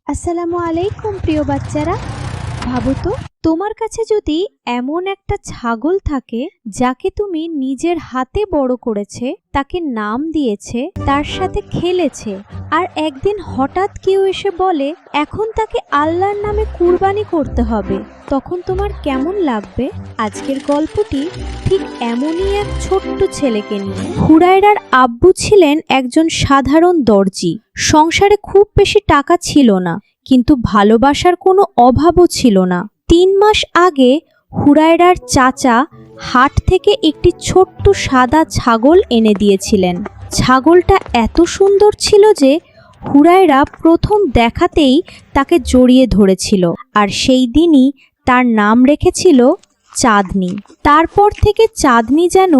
আসসালামু আলাইকুম প্রিয় বাচ্চারা। ভাবো তো, তোমার কাছে যদি এমন একটা ছাগল থাকে যাকে তুমি নিজের হাতে বড় করেছে, তাকে নাম দিয়েছে, তার সাথে খেলেছে, আর একদিন হঠাৎ কেউ এসে বলে এখন তাকে আল্লাহর নামে কুরবানি করতে হবে, তখন তোমার কেমন লাগবে? আজকের গল্পটি ঠিক এমনই এক ছোট্ট ছেলেকে নিয়ে। হুরায়রার আব্বু ছিলেন একজন সাধারণ দর্জি। সংসারে খুব বেশি টাকা ছিল না, কিন্তু ভালোবাসার কোনো অভাবও ছিল না। 3 মাস আগে হুরায়রার চাচা হাট থেকে একটি ছোট্ট সাদা ছাগল এনে দিয়েছিলেন। ছাগলটা এত সুন্দর ছিল যে হুরায়রা প্রথম দেখাতেই তাকে জড়িয়ে ধরেছিল, আর সেই দিনই তার নাম রেখেছিল চাঁদনি। তারপর থেকে চাঁদনি যেন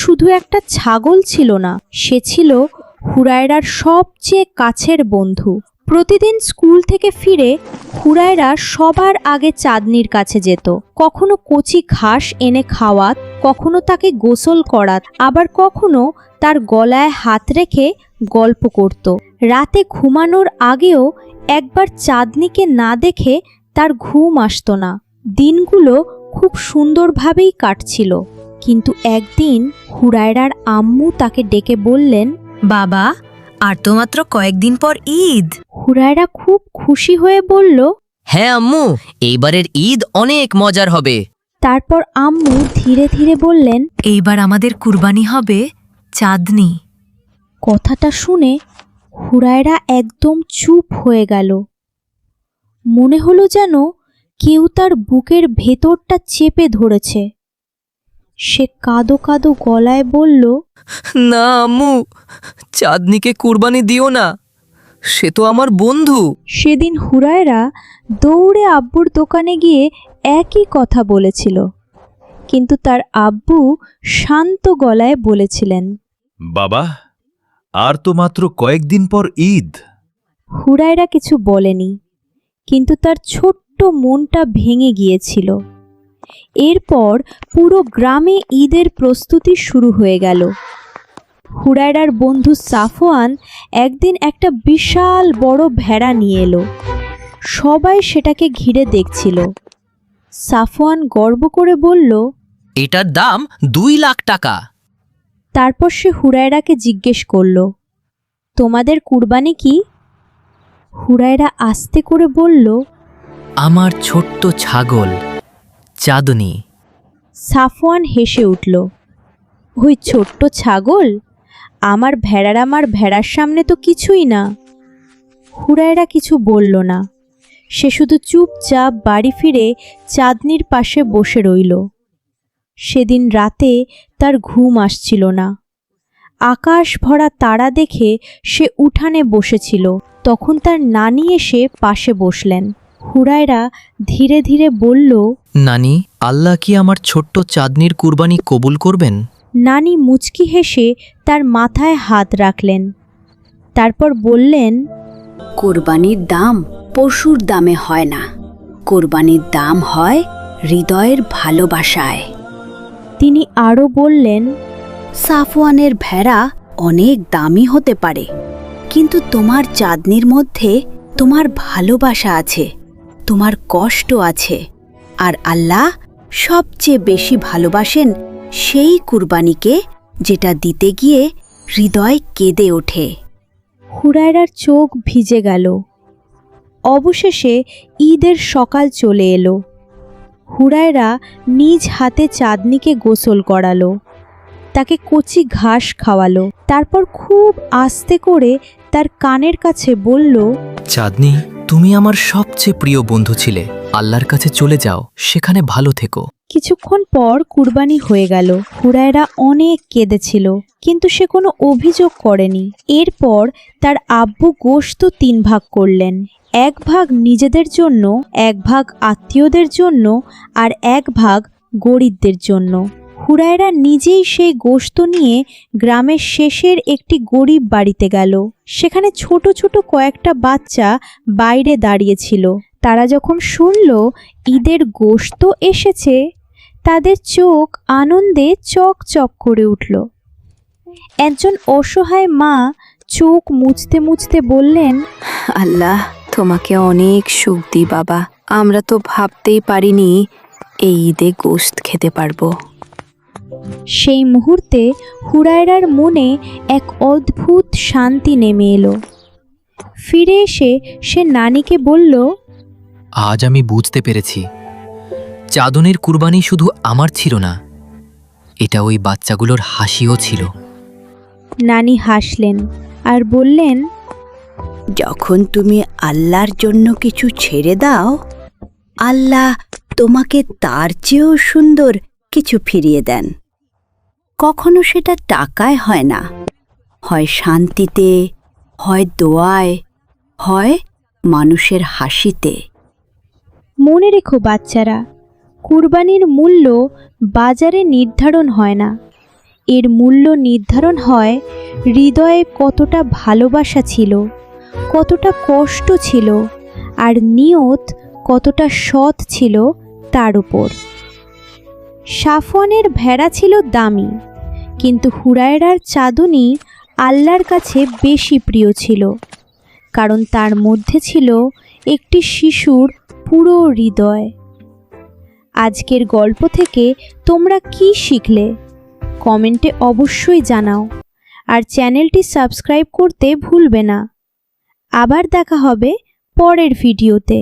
শুধু একটা ছাগল ছিল না, সে ছিল হুরায়রার সবচেয়ে কাছের বন্ধু। প্রতিদিন স্কুল থেকে ফিরে হুরায়রা সবার আগে চাঁদনির কাছে যেত। কখনো কচি ঘাস এনে খাওয়াত, কখনো তাকে গোসল করাত, আবার কখনো তার গলায় হাত রেখে গল্প করত। রাতে ঘুমানোর আগেও একবার চাঁদনিকে না দেখে তার ঘুম আসতো না। দিনগুলো খুব সুন্দরভাবেই কাটছিল, কিন্তু একদিন হুরায়রার আম্মু তাকে ডেকে বললেন, বাবা, আর তো মাত্র কয়েকদিন পর ঈদ। হুরায়রা খুব খুশি হয়ে বলল, হ্যাঁ আম্মু, এইবারের ঈদ অনেক মজার হবে। তারপর আম্মু ধীরে ধীরে বললেন, এইবার আমাদের কুরবানি হবে চাঁদনি। কথাটা শুনে হুরায়রা একদম চুপ হয়ে গেল। মনে হলো যেন কেউ তার বুকের ভেতরটা চেপে ধরেছে। সে কাঁদো কাঁদো গলায় বলল, না আম্মু, চাঁদনিকে কুরবানি দিও না, সে তো আমার বন্ধু। সেদিন হুরায়রা দৌড়ে আব্বুর দোকানে গিয়ে একই কথা বলেছিল, কিন্তু তার আব্বু শান্ত গলায় বলেছিলেন, বাবা, আর তো মাত্র কয়েকদিন পর ঈদ। হুরায়রা কিছু বলেনি, কিন্তু তার ছোট্ট মনটা ভেঙে গিয়েছিল। এরপর পুরো গ্রামে ঈদের প্রস্তুতি শুরু হয়ে গেল। হুরায়রার বন্ধু সাফওয়ান একদিন একটা বিশাল বড় ভেড়া নিয়ে এলো। সবাই সেটাকে ঘিরে দেখছিল। সাফওয়ান গর্ব করে বলল, এটার দাম 2 লাখ টাকা। তারপর সে হুরায়রাকে জিজ্ঞেস করল, তোমাদের কুরবানি কি? হুরায়রা আস্তে করে বলল, আমার ছোট্ট ছাগল চাঁদনি। সাফওয়ান হেসে উঠল, ওই ছোট্ট ছাগল? আমার ভেড়ার সামনে তো কিছুই না। হুরায়রা কিছু বলল না, সে শুধু চুপচাপ বাড়ি ফিরে চাঁদনির পাশে বসে রইল। সেদিন রাতে তার ঘুম আসছিল না। আকাশ ভরা তারা দেখে সে উঠানে বসেছিল। তখন তার নানি এসে পাশে বসলেন। হুরায়রা ধীরে ধীরে বলল, নানি, আল্লাহ কি আমার ছোট্ট চাঁদনির কুরবানি কবুল করবেন? নানি মুচকি হেসে তার মাথায় হাত রাখলেন। তারপর বললেন, কোরবানির দাম পশুর দামে হয় না, কোরবানির দাম হয় হৃদয়ের ভালোবাসায়। তিনি আরও বললেন, সাফওয়ানের ভেড়া অনেক দামি হতে পারে, কিন্তু তোমার চাঁদনির মধ্যে তোমার ভালোবাসা আছে, তোমার কষ্ট আছে, আর আল্লাহ সবচেয়ে বেশি ভালোবাসেন সেই কুরবানিকে যেটা দিতে গিয়ে হৃদয় কেঁদে ওঠে। হুরায়রার চোখ ভিজে গেল। অবশেষে ঈদের সকাল চলে এলো। হুরায়রা নিজ হাতে চাঁদনিকে গোসল করালো, তাকে কচি ঘাস খাওয়ালো, তারপর খুব আস্তে করে তার কানের কাছে বলল, চাঁদনি, তুমি আমার সবচেয়ে প্রিয় বন্ধু ছিলে। আল্লাহর কাছে চলে যাও, সেখানে ভালো থেকো। কিছুক্ষণ পর কুরবানি হয়ে গেল। হুরায়রা অনেক কেঁদেছিল, কিন্তু সে কোনো অভিযোগ করেনি। এরপর তার আব্বু গোশত 3 ভাগ করলেন। 1 ভাগ নিজেদের জন্য, 1 ভাগ আত্মীয়দের জন্য, আর 1 ভাগ গরিবদের জন্য। হুরায়রা নিজেই সেই গোশত নিয়ে গ্রামের শেষের একটি গরিব বাড়িতে গেল। সেখানে ছোট ছোট কয়েকটা বাচ্চা বাইরে দাঁড়িয়েছিল। তারা যখন শুনল ঈদের গোশত এসেছে, তাদের চোখ আনন্দে চকচক করে উঠল। একজন অসহায় মা চোখ মুছতে মুছতে বললেন, আল্লাহ তোমাকে অনেক সুখ দিই বাবা। আমরা তো ভাবতেই পারিনি এই ঈদে গোশত খেতে পারবো। সেই মুহূর্তে হুরায়রার মনে এক অদ্ভুত শান্তি নেমে এলো। ফিরে এসে সে নানিকে বলল, আজ আমি বুঝতে পেরেছি চাঁদনের কুরবানি শুধু আমার ছিল না, এটা ওই বাচ্চাগুলোর হাসিও ছিল। নানি হাসলেন আর বললেন, যখন তুমি আল্লাহর জন্য কিছু ছেড়ে দাও, আল্লাহ তোমাকে তার চেয়েও সুন্দর কিছু ফিরিয়ে দেন। কখনো সেটা টাকায় হয় না, হয় শান্তিতে, হয় দোয়ায়, হয় মানুষের হাসিতে। মনে রেখো বাচ্চারা, কুরবানির মূল্য বাজারে নির্ধারণ হয় না, এর মূল্য নির্ধারণ হয় হৃদয়ে কতটা ভালোবাসা ছিল, কতটা কষ্ট ছিল, আর নিয়ত কতটা সৎ ছিল তার উপর। সাফওয়ানের ভেড়া ছিল দামি, কিন্তু হুরায়রার চাঁদনী আল্লাহর কাছে বেশি প্রিয় ছিল, কারণ তার মধ্যে ছিল একটি শিশুর পুরো হৃদয়। আজকের গল্প থেকে তোমরা কি শিখলে কমেন্টে অবশ্যই জানাও, আর চ্যানেলটি সাবস্ক্রাইব করতে ভুলবে না। আবার দেখা হবে পরের ভিডিওতে।